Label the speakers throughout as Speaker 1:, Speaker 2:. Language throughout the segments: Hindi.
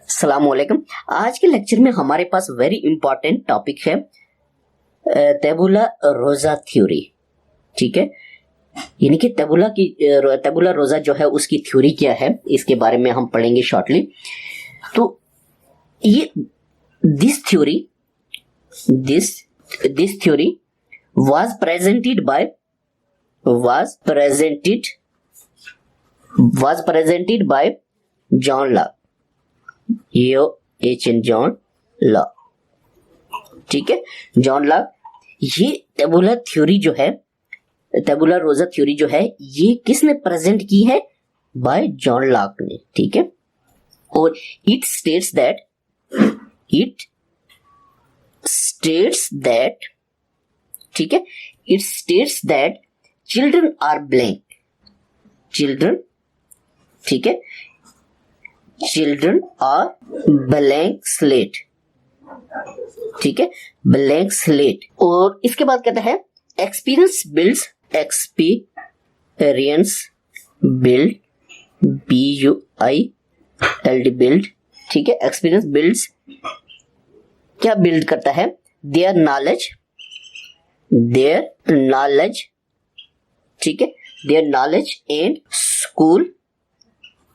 Speaker 1: अस्सलामुअलैकुम। आज के लेक्चर में हमारे पास वेरी इंपॉर्टेंट टॉपिक है टेबुला रोजा थ्योरी। ठीक है, यानी कि टेबुला रोजा जो है उसकी थ्योरी क्या है, इसके बारे में हम पढ़ेंगे शॉर्टली। तो ये this theory was presented by John Locke, John Locke. ठीक है, जॉन लॉक। ये टेबुला रोजा थ्योरी जो है ये किसने प्रेजेंट की है? बाय जॉन लॉक ने। ठीक है, और it states that children are blank. ठीक है, चिल्ड्रन आर ब्लैंक स्लेट। ठीक है, ब्लैंक स्लेट। और इसके बाद कहता है एक्सपीरियंस बिल्ड बिल्ड। ठीक है, एक्सपीरियंस बिल्ड्स क्या बिल्ड करता है? Their knowledge. ठीक है, देयर नॉलेज एंड स्कूल।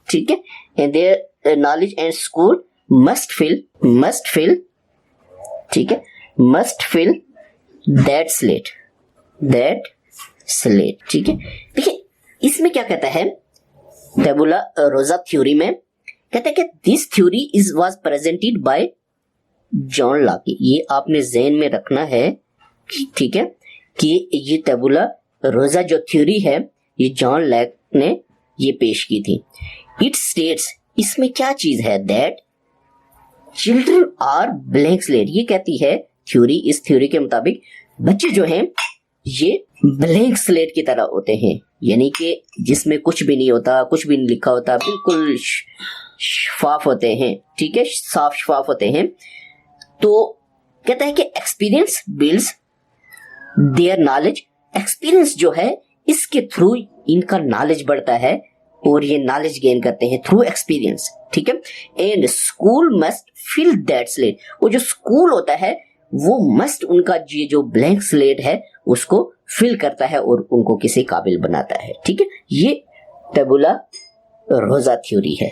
Speaker 1: ठीक है, and their knowledge and school must fill ठीक है, मस्ट फिल दैट स्लेट। ठीक है, देखिए इसमें क्या कहता है टेबुला रोजा थ्योरी में, कहता है कि this theory was presented by John Locke. ये आपने ज़हन में रखना है, ठीक है, कि ये टेबुला रोजा जो थ्योरी है ये जॉन लॉक ने ये पेश की थी। इट स्टेट्स, इसमें क्या चीज है? That children are blank slate. ये कहती है थ्योरी, इस थ्योरी के मुताबिक बच्चे जो हैं ये ब्लैंक स्लेट की तरह होते हैं, यानी कि जिसमें कुछ भी नहीं होता, कुछ भी नहीं लिखा होता, बिल्कुल शफाफ होते हैं। ठीक है, साफ शफाफ होते हैं। तो कहता है कि experience builds their knowledge. Experience जो है इसके थ्रू इनका नॉलेज बढ़ता है और ये नॉलेज गेन करते हैं थ्रू एक्सपीरियंस। ठीक है, and school must fill that slate. वो जो स्कूल होता है वो मस्ट उनका ये जो ब्लैंक स्लेट है उसको फिल करता है और उनको किसी काबिल बनाता है। ठीक है, ये टेबुला रोजा थ्योरी है।